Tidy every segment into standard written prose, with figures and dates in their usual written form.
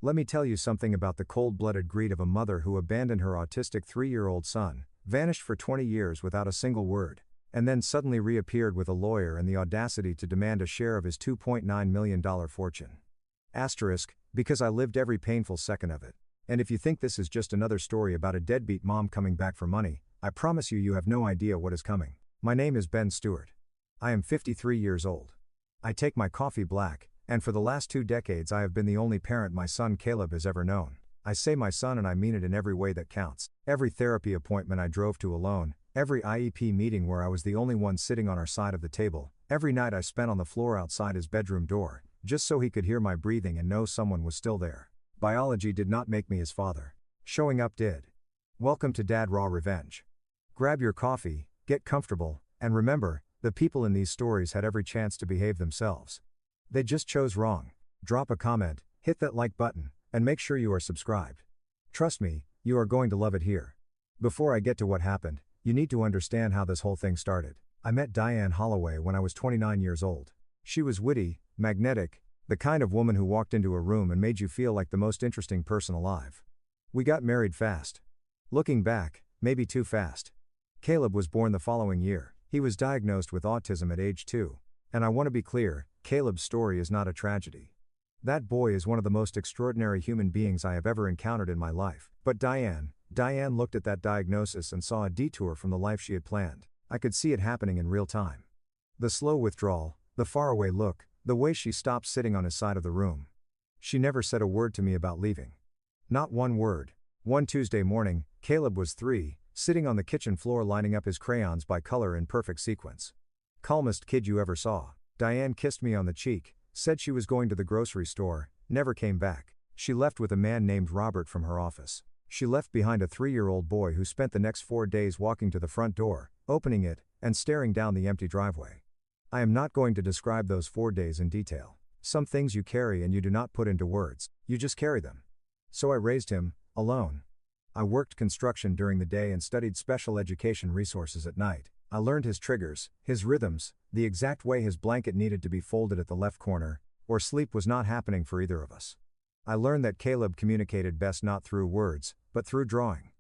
Let me tell you something about the cold-blooded greed of a mother who abandoned her autistic 3-year-old son, vanished for 20 years without a single word, and then suddenly reappeared with a lawyer and the audacity to demand a share of his $2.9 million fortune. Asterisk, because I lived every painful second of it. And if you think this is just another story about a deadbeat mom coming back for money, I promise you have no idea what is coming. My name is Ben Stewart. I am 53 years old. I take my coffee black, and for the last 2 decades I have been the only parent my son Caleb has ever known. I say my son and I mean it in every way that counts. Every therapy appointment I drove to alone, every IEP meeting where I was the only one sitting on our side of the table, every night I spent on the floor outside his bedroom door, just so he could hear my breathing and know someone was still there. Biology did not make me his father. Showing up did. Welcome to Dad Raw Revenge. Grab your coffee, get comfortable, and remember, the people in these stories had every chance to behave themselves. They just chose wrong. Drop a comment, hit that like button, and make sure you are subscribed. Trust me, you are going to love it here. Before I get to what happened, you need to understand how this whole thing started. I met Diane Holloway when I was 29 years old. She was witty, magnetic, the kind of woman who walked into a room and made you feel like the most interesting person alive. We got married fast. Looking back, maybe too fast. Caleb was born the following year. He was diagnosed with autism at age 2. And I want to be clear, Caleb's story is not a tragedy. That boy is one of the most extraordinary human beings I have ever encountered in my life. But Diane looked at that diagnosis and saw a detour from the life she had planned. I could see it happening in real time. The slow withdrawal, the faraway look, the way she stopped sitting on his side of the room. She never said a word to me about leaving. Not one word. One Tuesday morning, Caleb was 3, sitting on the kitchen floor lining up his crayons by color in perfect sequence. Calmest kid you ever saw. Diane kissed me on the cheek, said she was going to the grocery store, never came back. She left with a man named Robert from her office. She left behind a 3-year-old boy who spent the next 4 days walking to the front door, opening it, and staring down the empty driveway. I am not going to describe those 4 days in detail. Some things you carry and you do not put into words, you just carry them. So I raised him, alone. I worked construction during the day and studied special education resources at night. I learned his triggers, his rhythms, the exact way his blanket needed to be folded at the left corner, or sleep was not happening for either of us. I learned that Caleb communicated best not through words, but through drawing.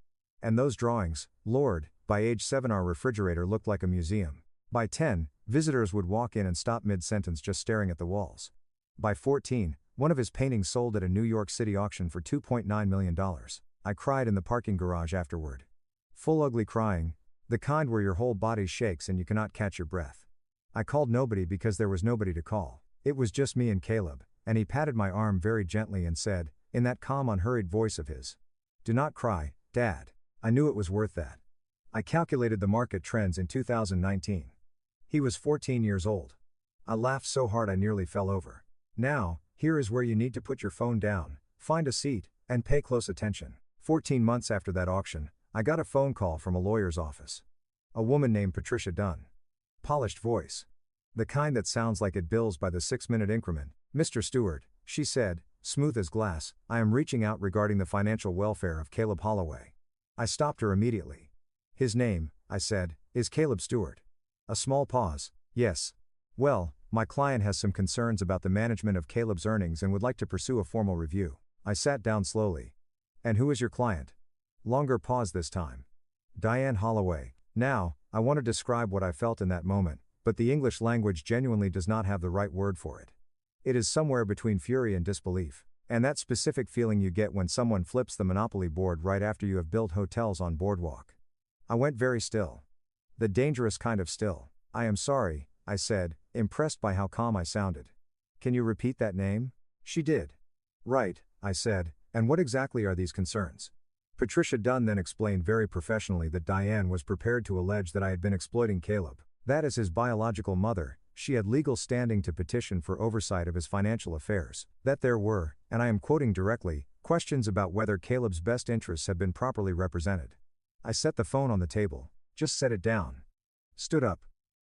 And those drawings, Lord, by age 7 our refrigerator looked like a museum. By 10, visitors would walk in and stop mid-sentence just staring at the walls. By 14, one of his paintings sold at a New York City auction for $2.9 million. I cried in the parking garage afterward. Full ugly crying, the kind where your whole body shakes and you cannot catch your breath. I called nobody because there was nobody to call. It was just me and Caleb, and he patted my arm very gently and said, in that calm unhurried voice of his, "Do not cry, Dad." I knew it was worth that. I calculated the market trends in 2019. He was 14 years old. I laughed so hard I nearly fell over. Now, here is where you need to put your phone down, find a seat, and pay close attention. 14 months after that auction, I got a phone call from a lawyer's office. A woman named Patricia Dunn. Polished voice. The kind that sounds like it bills by the 6-minute increment. "Mr. Stewart," she said, smooth as glass, "I am reaching out regarding the financial welfare of Caleb Holloway." I stopped her immediately. "His name," I said, "is Caleb Stewart." A small pause. "Yes. Well, my client has some concerns about the management of Caleb's earnings and would like to pursue a formal review." I sat down slowly. "And who is your client?" Longer pause this time. "Diane Holloway." Now, I want to describe what I felt in that moment, but the English language genuinely does not have the right word for it. It is somewhere between fury and disbelief, and that specific feeling you get when someone flips the Monopoly board right after you have built hotels on Boardwalk. I went very still. The dangerous kind of still. "I am sorry," I said, impressed by how calm I sounded. "Can you repeat that name?" She did. "Right," I said, "and what exactly are these concerns?" Patricia Dunn then explained very professionally that Diane was prepared to allege that I had been exploiting Caleb. That as his biological mother, she had legal standing to petition for oversight of his financial affairs. That there were, and I am quoting directly, questions about whether Caleb's best interests had been properly represented. I set the phone on the table. Just set it down. Stood up.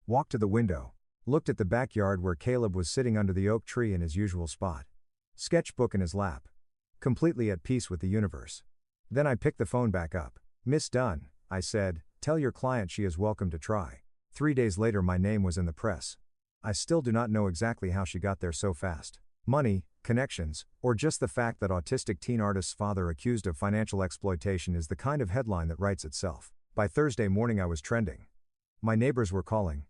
Walked to the window. Looked at the backyard where Caleb was sitting under the oak tree in his usual spot. Sketchbook in his lap. Completely at peace with the universe. Then I picked the phone back up. "Miss Dunn," I said, "tell your client she is welcome to try." 3 days later my name was in the press. I still do not know exactly how she got there so fast. Money, connections, or just the fact that autistic teen artist's father accused of financial exploitation is the kind of headline that writes itself. By Thursday morning I was trending. My neighbors were calling.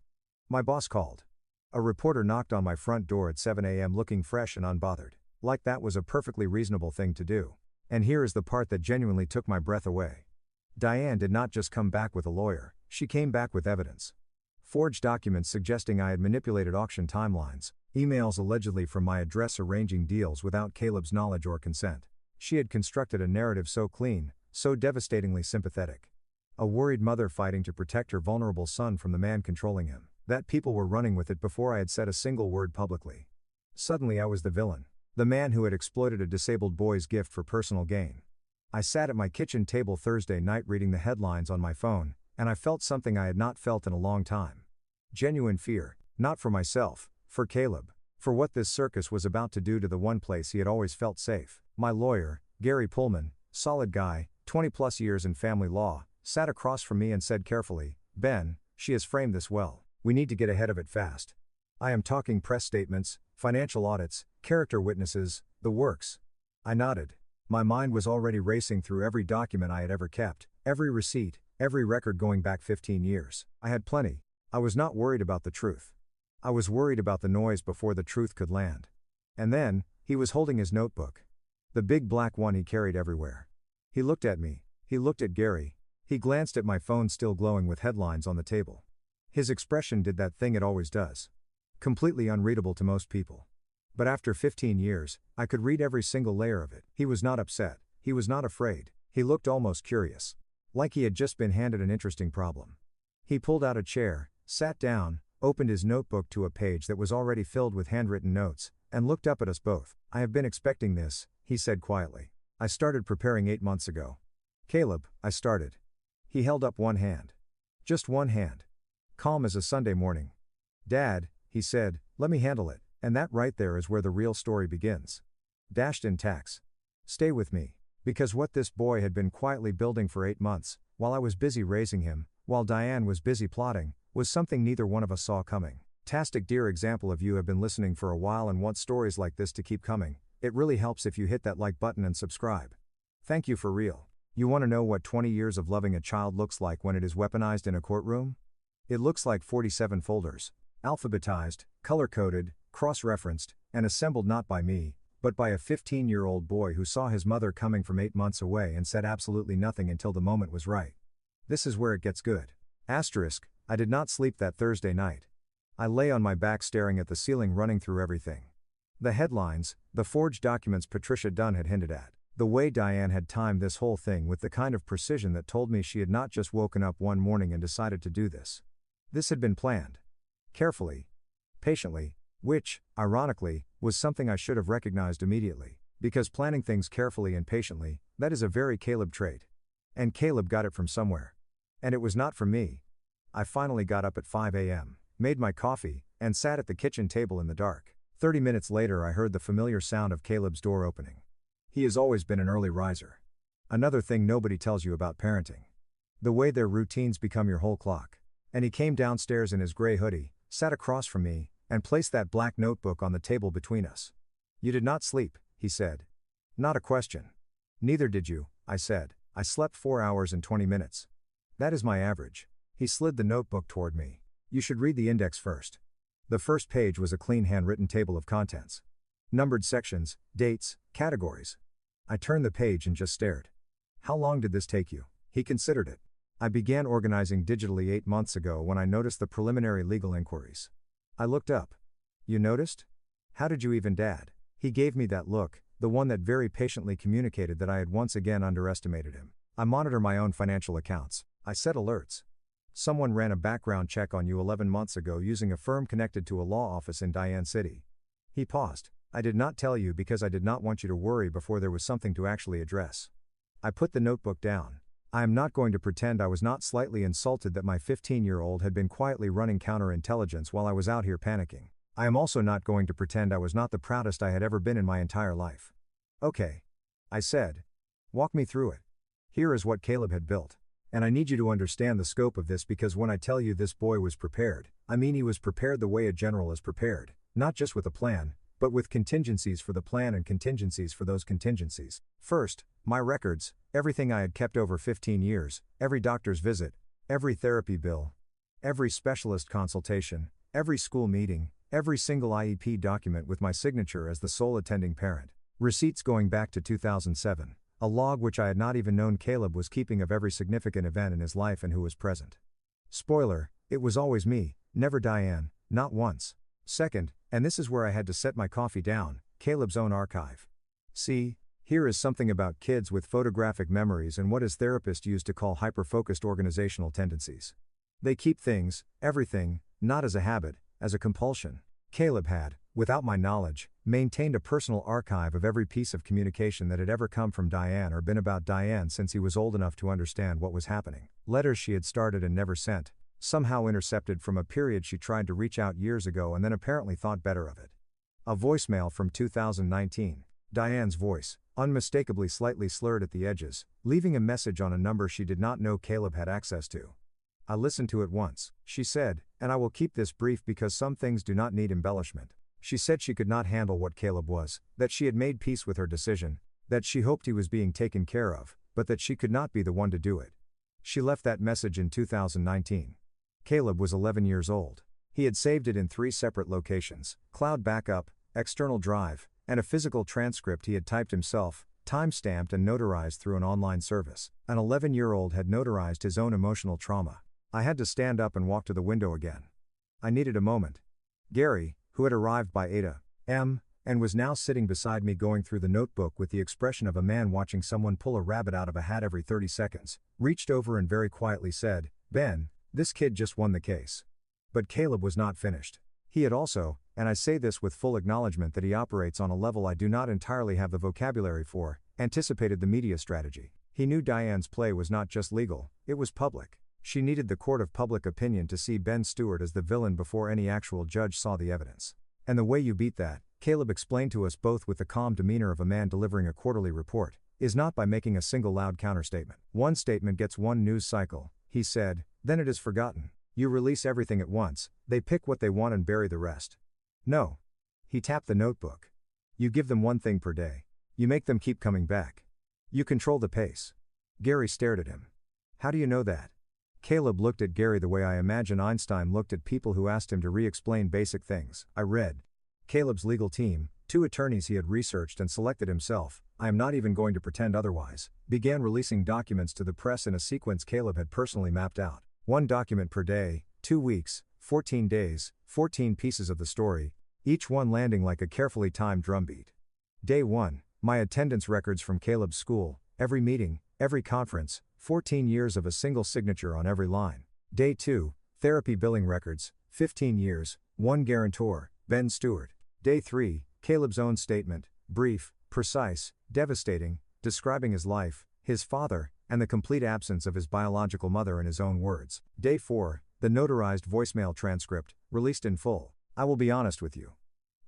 My boss called. A reporter knocked on my front door at 7 a.m. looking fresh and unbothered. Like that was a perfectly reasonable thing to do. And here is the part that genuinely took my breath away. Diane did not just come back with a lawyer, she came back with evidence. Forged documents suggesting I had manipulated auction timelines, emails allegedly from my address arranging deals without Caleb's knowledge or consent. She had constructed a narrative so clean, so devastatingly sympathetic. A worried mother fighting to protect her vulnerable son from the man controlling him, that people were running with it before I had said a single word publicly. Suddenly I was the villain, the man who had exploited a disabled boy's gift for personal gain. I sat at my kitchen table Thursday night reading the headlines on my phone, and I felt something I had not felt in a long time. Genuine fear, not for myself, for Caleb, for what this circus was about to do to the one place he had always felt safe. My lawyer, Gary Pullman, solid guy, 20 plus years in family law, sat across from me and said carefully, "Ben, she has framed this well. We need to get ahead of it fast. I am talking press statements, financial audits, character witnesses, the works." I nodded. My mind was already racing through every document I had ever kept, every receipt, every record going back 15 years. I had plenty. I was not worried about the truth. I was worried about the noise before the truth could land. And then, he was holding his notebook. The big black one he carried everywhere. He looked at me, he looked at Gary, he glanced at my phone still glowing with headlines on the table. His expression did that thing it always does. Completely unreadable to most people. But after 15 years, I could read every single layer of it. He was not upset, he was not afraid, he looked almost curious. Like he had just been handed an interesting problem. He pulled out a chair, sat down, opened his notebook to a page that was already filled with handwritten notes, and looked up at us both. "I have been expecting this," he said quietly. "I started preparing 8 months ago." "Caleb," I started. He held up one hand. Just one hand. Calm as a Sunday morning. "Dad," he said, "let me handle it." And that right there is where the real story begins. Dashed in tax. Stay with me. Because what this boy had been quietly building for 8 months, while I was busy raising him, while Diane was busy plotting, was something neither one of us saw coming. Tastic dear example of you have been listening for a while and want stories like this to keep coming. It really helps if you hit that like button and subscribe. Thank you for real. You want to know what 20 years of loving a child looks like when it is weaponized in a courtroom? It looks like 47 folders, alphabetized, color-coded, cross-referenced, and assembled not by me, but by a 15-year-old boy who saw his mother coming from 8 months away and said absolutely nothing until the moment was right. This is where it gets good. Asterisk, I did not sleep that Thursday night. I lay on my back staring at the ceiling running through everything. The headlines, the forged documents Patricia Dunn had hinted at. The way Diane had timed this whole thing with the kind of precision that told me she had not just woken up one morning and decided to do this. This had been planned. Carefully. Patiently. Which, ironically, was something I should have recognized immediately, because planning things carefully and patiently, that is a very Caleb trait. And Caleb got it from somewhere. And it was not from me. I finally got up at 5 a.m., made my coffee, and sat at the kitchen table in the dark. 30 minutes later I heard the familiar sound of Caleb's door opening. He has always been an early riser. Another thing nobody tells you about parenting. The way their routines become your whole clock. And he came downstairs in his gray hoodie, sat across from me, and placed that black notebook on the table between us. "You did not sleep," he said. Not a question. "Neither did you," I said. "I slept 4 hours and 20 minutes. That is my average." He slid the notebook toward me. "You should read the index first." The first page was a clean handwritten table of contents. Numbered sections, dates, categories. I turned the page and just stared. "How long did this take you?" He considered it. "I began organizing digitally 8 months ago when I noticed the preliminary legal inquiries." I looked up. "You noticed? How did you even, Dad?" He gave me that look, the one that very patiently communicated that I had once again underestimated him. "I monitor my own financial accounts," I set alerts. "Someone ran a background check on you 11 months ago using a firm connected to a law office in Diane City." He paused. "I did not tell you because I did not want you to worry before there was something to actually address." I put the notebook down. I am not going to pretend I was not slightly insulted that my 15-year-old had been quietly running counterintelligence while I was out here panicking. I am also not going to pretend I was not the proudest I had ever been in my entire life. "Okay," I said. "Walk me through it." Here is what Caleb had built. And I need you to understand the scope of this because when I tell you this boy was prepared, I mean he was prepared the way a general is prepared, not just with a plan, but with contingencies for the plan and contingencies for those contingencies. First, my records, everything I had kept over 15 years, every doctor's visit, every therapy bill, every specialist consultation, every school meeting, every single IEP document with my signature as the sole attending parent. Receipts going back to 2007, a log which I had not even known Caleb was keeping of every significant event in his life and who was present. Spoiler, it was always me, never Diane, not once. Second, and this is where I had to set my coffee down, Caleb's own archive. See, here is something about kids with photographic memories and what his therapist used to call hyper-focused organizational tendencies. They keep things, everything, not as a habit, as a compulsion. Caleb had, without my knowledge, maintained a personal archive of every piece of communication that had ever come from Diane or been about Diane since he was old enough to understand what was happening. Letters she had started and never sent, somehow intercepted from a period she tried to reach out years ago and then apparently thought better of it. A voicemail from 2019. Diane's voice, unmistakably slightly slurred at the edges, leaving a message on a number she did not know Caleb had access to. I listened to it once, she said, and I will keep this brief because some things do not need embellishment. She said she could not handle what Caleb was, that she had made peace with her decision, that she hoped he was being taken care of, but that she could not be the one to do it. She left that message in 2019. Caleb was 11 years old. He had saved it in 3 separate locations: cloud backup, external drive, and a physical transcript he had typed himself, time-stamped and notarized through an online service. An 11-year-old had notarized his own emotional trauma. I had to stand up and walk to the window again. I needed a moment. Gary, who had arrived by 8 a.m., and was now sitting beside me going through the notebook with the expression of a man watching someone pull a rabbit out of a hat every 30 seconds, reached over and very quietly said, "Ben, this kid just won the case." But Caleb was not finished. He had also, and I say this with full acknowledgement that he operates on a level I do not entirely have the vocabulary for, anticipated the media strategy. He knew Diane's play was not just legal, it was public. She needed the court of public opinion to see Ben Stewart as the villain before any actual judge saw the evidence. And the way you beat that, Caleb explained to us both with the calm demeanor of a man delivering a quarterly report, is not by making a single loud counterstatement. One statement gets one news cycle, he said, then it is forgotten. You release everything at once, they pick what they want and bury the rest. No. He tapped the notebook. You give them one thing per day. You make them keep coming back. You control the pace. Gary stared at him. How do you know that? Caleb looked at Gary the way I imagine Einstein looked at people who asked him to re-explain basic things. I read. Caleb's legal team, 2 attorneys he had researched and selected himself, I am not even going to pretend otherwise, began releasing documents to the press in a sequence Caleb had personally mapped out. 1 document per day, 2 weeks, 14 days, 14 pieces of the story, each one landing like a carefully timed drumbeat. Day 1, my attendance records from Caleb's school, every meeting, every conference, 14 years of a single signature on every line. Day 2, therapy billing records, 15 years, 1 guarantor, Ben Stewart. Day 3, Caleb's own statement, brief, precise, devastating, describing his life, his father, and the complete absence of his biological mother in his own words. Day 4, the notarized voicemail transcript, released in full. I will be honest with you.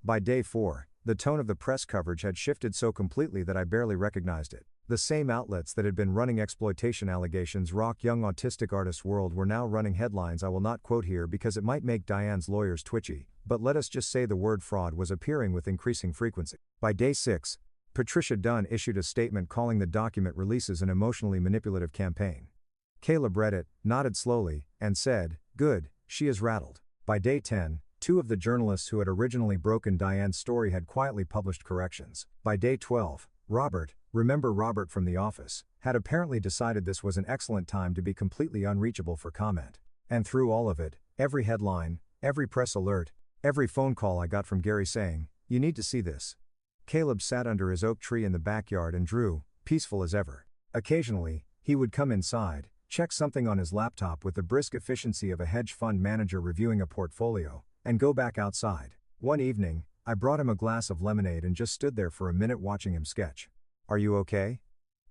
By day 4, the tone of the press coverage had shifted so completely that I barely recognized it. The same outlets that had been running exploitation allegations rock young autistic artists' world were now running headlines I will not quote here because it might make Diane's lawyers twitchy, but let us just say the word fraud was appearing with increasing frequency. By day 6, Patricia Dunn issued a statement calling the document releases an emotionally manipulative campaign. Caleb read it, nodded slowly, and said, "Good, she is rattled." By day 10, 2 of the journalists who had originally broken Diane's story had quietly published corrections. By day 12, Robert, remember Robert from The Office, had apparently decided this was an excellent time to be completely unreachable for comment. And through all of it, every headline, every press alert, every phone call I got from Gary saying, "You need to see this." Caleb sat under his oak tree in the backyard and drew, peaceful as ever. Occasionally, he would come inside, check something on his laptop with the brisk efficiency of a hedge fund manager reviewing a portfolio, and go back outside. One evening, I brought him a glass of lemonade and just stood there for a minute watching him sketch. "Are you okay?"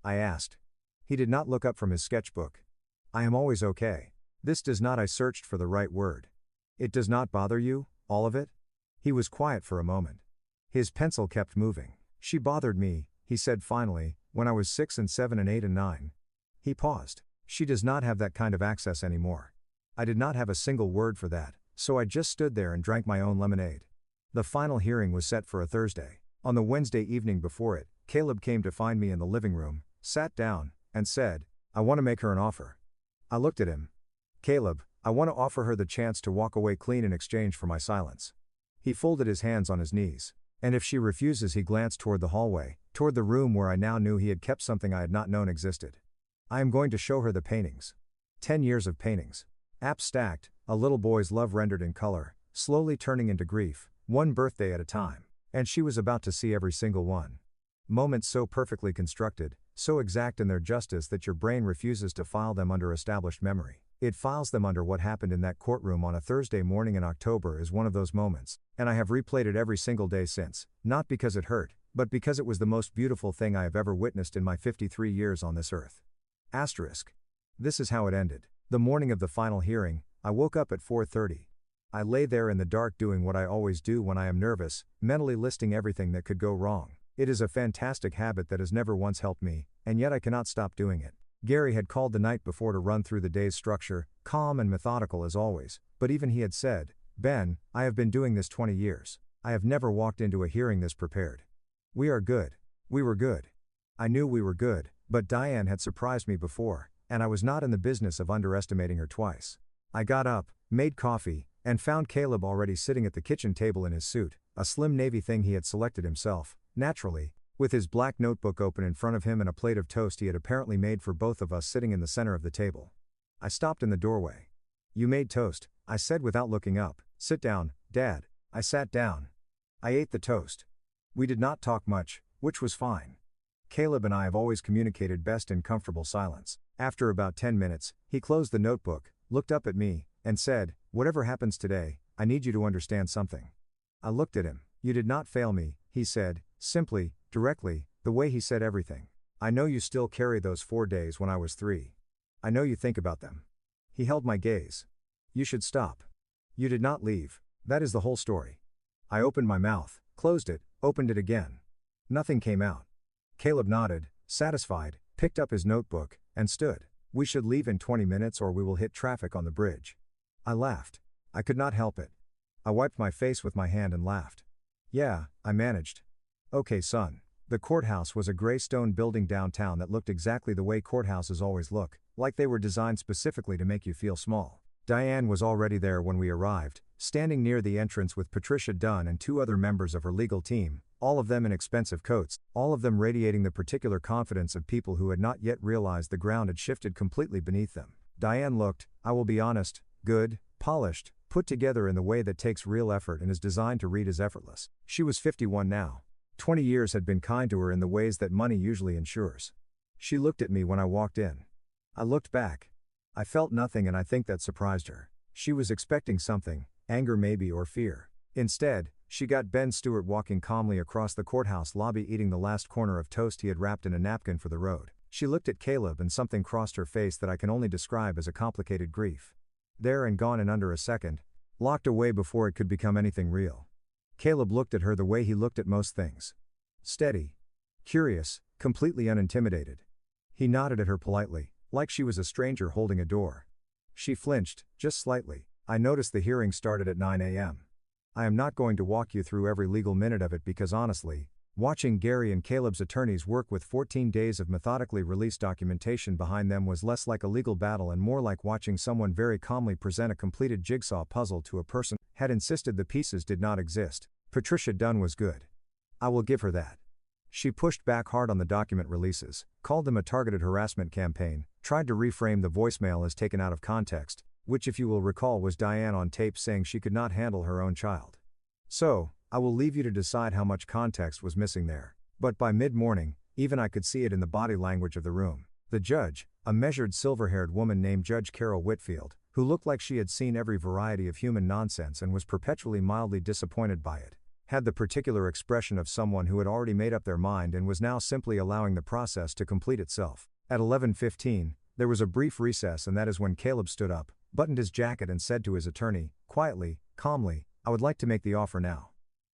I asked. He did not look up from his sketchbook. "I am always okay." This does not I searched for the right word. "It does not bother you, all of it?" He was quiet for a moment. His pencil kept moving. "She bothered me," he said finally, "when I was 6 and 7 and 8 and 9. He paused. "She does not have that kind of access anymore." I did not have a single word for that, so I just stood there and drank my own lemonade. The final hearing was set for a Thursday. On the Wednesday evening before it, Caleb came to find me in the living room, sat down, and said, "I want to make her an offer." I looked at him. "Caleb, I want to offer her the chance to walk away clean in exchange for my silence." He folded his hands on his knees. "And if she refuses," he glanced toward the hallway, toward the room where I now knew he had kept something I had not known existed. "I am going to show her the paintings. 10 years of paintings. Apps stacked, a little boy's love rendered in color, slowly turning into grief, one birthday at a time. And she was about to see every single one. Moments so perfectly constructed, so exact in their justice that your brain refuses to file them under established memory. It files them under what happened in that courtroom on a Thursday morning in October is one of those moments, and I have replayed it every single day since, not because it hurt, but because it was the most beautiful thing I have ever witnessed in my 53 years on this earth. Asterisk. This is how it ended. The morning of the final hearing, I woke up at 4:30. I lay there in the dark doing what I always do when I am nervous, mentally listing everything that could go wrong. It is a fantastic habit that has never once helped me, and yet I cannot stop doing it. Gary had called the night before to run through the day's structure, calm and methodical as always, but even he had said, "Ben, I have been doing this 20 years. I have never walked into a hearing this prepared. We are good. We were good." I knew we were good, but Diane had surprised me before, and I was not in the business of underestimating her twice. I got up, made coffee, and found Caleb already sitting at the kitchen table in his suit, a slim navy thing he had selected himself, naturally, with his black notebook open in front of him and a plate of toast he had apparently made for both of us sitting in the center of the table. I stopped in the doorway. "You made toast," I said without looking up. "Sit down, Dad." I sat down. I ate the toast. We did not talk much, which was fine. Caleb and I have always communicated best in comfortable silence. After about 10 minutes, he closed the notebook, looked up at me, and said, "Whatever happens today, I need you to understand something." I looked at him. "You did not fail me," he said, simply, directly, the way he said everything. "I know you still carry those 4 days when I was 3. I know you think about them." He held my gaze. "You should stop. You did not leave. That is the whole story." I opened my mouth, closed it, opened it again. Nothing came out. Caleb nodded, satisfied, picked up his notebook, and stood. "We should leave in 20 minutes or we will hit traffic on the bridge." I laughed. I could not help it. I wiped my face with my hand and laughed. "Yeah," I managed. "Okay, son." The courthouse was a gray stone building downtown that looked exactly the way courthouses always look, like they were designed specifically to make you feel small. Diane was already there when we arrived, standing near the entrance with Patricia Dunn and 2 other members of her legal team, all of them in expensive coats, all of them radiating the particular confidence of people who had not yet realized the ground had shifted completely beneath them. Diane looked, I will be honest, good, polished, put together in the way that takes real effort and is designed to read as effortless. She was 51 now. 20 years had been kind to her in the ways that money usually ensures. She looked at me when I walked in. I looked back. I felt nothing, and I think that surprised her. She was expecting something, anger maybe or fear. Instead, she got Ben Stewart walking calmly across the courthouse lobby eating the last corner of toast he had wrapped in a napkin for the road. She looked at Caleb and something crossed her face that I can only describe as a complicated grief. There and gone in under a second, locked away before it could become anything real. Caleb looked at her the way he looked at most things. Steady. Curious, completely unintimidated. He nodded at her politely, like she was a stranger holding a door. She flinched, just slightly. I noticed the hearing started at 9 a.m. I am not going to walk you through every legal minute of it because honestly, watching Gary and Caleb's attorneys work with 14 days of methodically released documentation behind them was less like a legal battle and more like watching someone very calmly present a completed jigsaw puzzle to a person who had insisted the pieces did not exist. Patricia Dunn was good. I will give her that. She pushed back hard on the document releases, called them a targeted harassment campaign, tried to reframe the voicemail as taken out of context, which if you will recall was Diane on tape saying she could not handle her own child. So, I will leave you to decide how much context was missing there. But by mid-morning, even I could see it in the body language of the room. The judge, a measured silver-haired woman named Judge Carol Whitfield, who looked like she had seen every variety of human nonsense and was perpetually mildly disappointed by it, had the particular expression of someone who had already made up their mind and was now simply allowing the process to complete itself. At 11:15, there was a brief recess, and that is when Caleb stood up, buttoned his jacket and said to his attorney, quietly, calmly, I would like to make the offer now.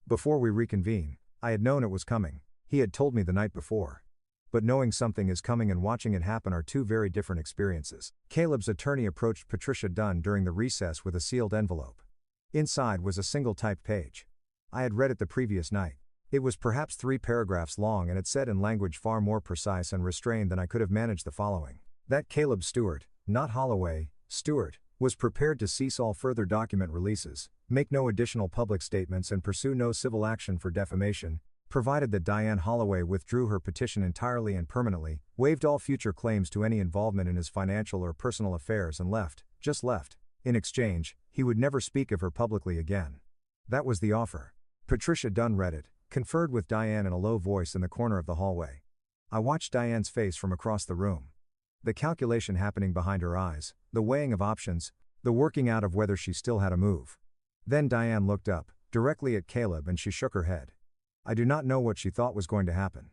Before we reconvene, I had known it was coming. He had told me the night before. But knowing something is coming and watching it happen are two very different experiences. Caleb's attorney approached Patricia Dunn during the recess with a sealed envelope. Inside was a single typed page. I had read it the previous night. It was perhaps 3 paragraphs long and it said in language far more precise and restrained than I could have managed the following. That Caleb Stewart, not Holloway, Stewart, was prepared to cease all further document releases, make no additional public statements and pursue no civil action for defamation, provided that Diane Holloway withdrew her petition entirely and permanently, waived all future claims to any involvement in his financial or personal affairs and left, just left. In exchange, he would never speak of her publicly again. That was the offer. Patricia Dunn read it, conferred with Diane in a low voice in the corner of the hallway. I watched Diane's face from across the room. The calculation happening behind her eyes, the weighing of options, the working out of whether she still had a move. Then Diane looked up, directly at Caleb, and she shook her head. I do not know what she thought was going to happen.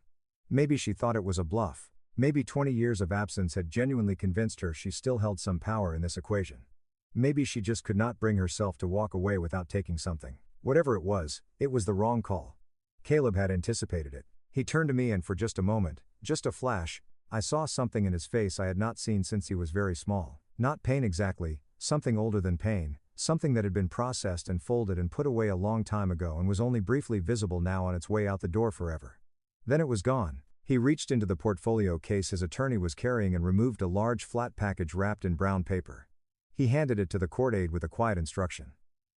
Maybe she thought it was a bluff. Maybe 20 years of absence had genuinely convinced her she still held some power in this equation. Maybe she just could not bring herself to walk away without taking something. Whatever it was the wrong call. Caleb had anticipated it. He turned to me and for just a moment, just a flash, I saw something in his face I had not seen since he was very small. Not pain exactly, something older than pain, something that had been processed and folded and put away a long time ago and was only briefly visible now on its way out the door forever. Then it was gone. He reached into the portfolio case his attorney was carrying and removed a large flat package wrapped in brown paper. He handed it to the court aide with a quiet instruction.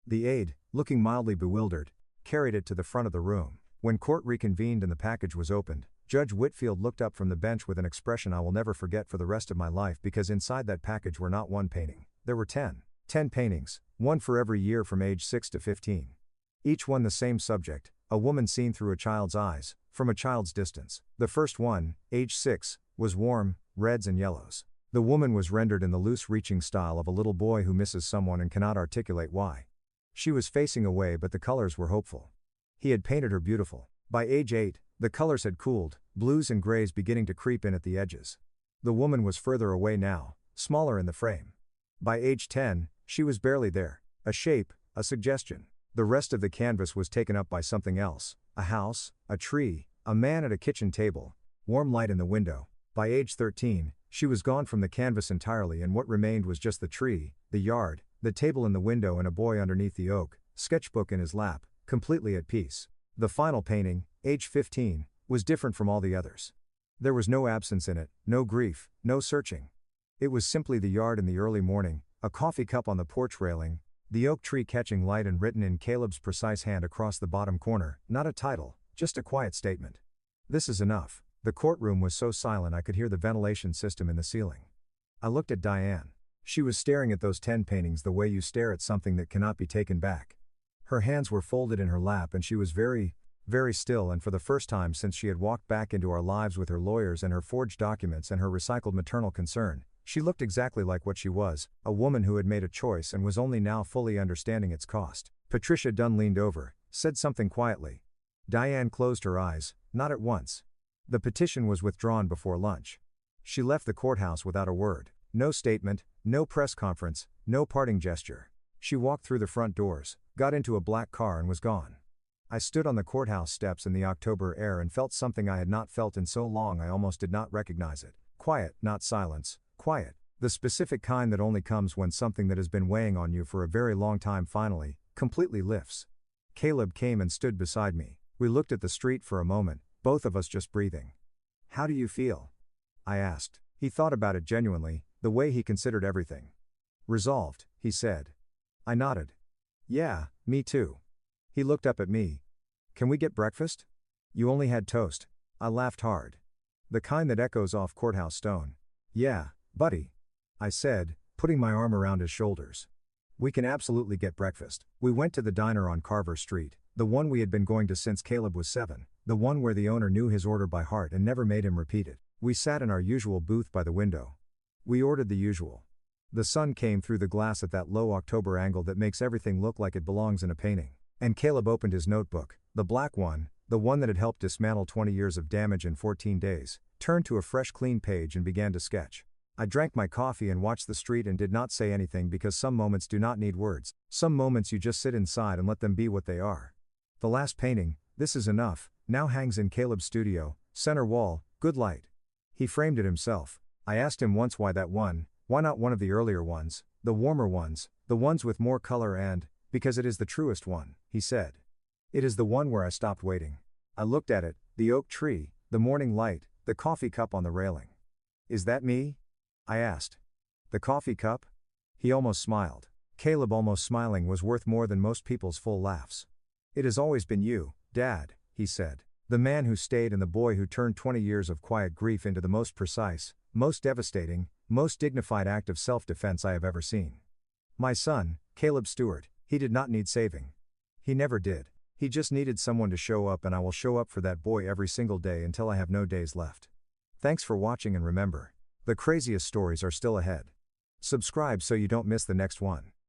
The aide, looking mildly bewildered, carried it to the front of the room. When court reconvened and the package was opened, Judge Whitfield looked up from the bench with an expression I will never forget for the rest of my life, because inside that package were not one painting. There were 10 paintings, one for every year from age 6 to 15. Each one the same subject, a woman seen through a child's eyes, from a child's distance. The first one, age 6, was warm, reds and yellows. The woman was rendered in the loose reaching style of a little boy who misses someone and cannot articulate why. She was facing away, but the colors were hopeful. He had painted her beautiful. By age 8, the colors had cooled, blues and grays beginning to creep in at the edges. The woman was further away now, smaller in the frame. By age 10, she was barely there. A shape, a suggestion. The rest of the canvas was taken up by something else, a house, a tree, a man at a kitchen table, warm light in the window. By age 13, she was gone from the canvas entirely, and what remained was just the tree, the yard, the table in the window and a boy underneath the oak, sketchbook in his lap, completely at peace. The final painting, age 15, was different from all the others. There was no absence in it, no grief, no searching. It was simply the yard in the early morning, a coffee cup on the porch railing, the oak tree catching light, and written in Caleb's precise hand across the bottom corner, not a title, just a quiet statement. This is enough. The courtroom was so silent I could hear the ventilation system in the ceiling. I looked at Diane. She was staring at those 10 paintings the way you stare at something that cannot be taken back. Her hands were folded in her lap and she was very, very still, and for the first time since she had walked back into our lives with her lawyers and her forged documents and her recycled maternal concern, she looked exactly like what she was, a woman who had made a choice and was only now fully understanding its cost. Patricia Dunn leaned over, said something quietly. Diane closed her eyes, not at once. The petition was withdrawn before lunch. She left the courthouse without a word, no statement, no press conference, no parting gesture. She walked through the front doors, got into a black car and was gone. I stood on the courthouse steps in the October air and felt something I had not felt in so long I almost did not recognize it. Quiet, not silence, quiet. The specific kind that only comes when something that has been weighing on you for a very long time finally, completely lifts. Caleb came and stood beside me. We looked at the street for a moment, both of us just breathing. "How do you feel?" I asked. He thought about it genuinely, the way he considered everything. "Resolved," he said. I nodded. "Yeah, me too." He looked up at me. "Can we get breakfast?" "You only had toast." I laughed hard. "The kind that echoes off courthouse stone." "Yeah, buddy," I said, putting my arm around his shoulders. "We can absolutely get breakfast." We went to the diner on Carver Street, the one we had been going to since Caleb was 7, the one where the owner knew his order by heart and never made him repeat it. We sat in our usual booth by the window. We ordered the usual. The sun came through the glass at that low October angle that makes everything look like it belongs in a painting. And Caleb opened his notebook, the black one, the one that had helped dismantle 20 years of damage in 14 days, turned to a fresh clean page and began to sketch. I drank my coffee and watched the street and did not say anything, because some moments do not need words. Some moments you just sit inside and let them be what they are. The last painting, "This Is Enough," now hangs in Caleb's studio, center wall, good light. He framed it himself. I asked him once why that one, why not one of the earlier ones, the warmer ones, the ones with more color, and, "Because it is the truest one," he said. It is the one where I stopped waiting. I looked at it, the oak tree, the morning light, the coffee cup on the railing. Is that me? I asked. The coffee cup? He almost smiled. Caleb almost smiling was worth more than most people's full laughs. It has always been you, Dad, he said. The man who stayed and the boy who turned 20 years of quiet grief into the most precise, most devastating, most dignified act of self-defense I have ever seen. My son, Caleb Stewart, he did not need saving. He never did. He just needed someone to show up, and I will show up for that boy every single day until I have no days left. Thanks for watching, and remember, the craziest stories are still ahead. Subscribe so you don't miss the next one.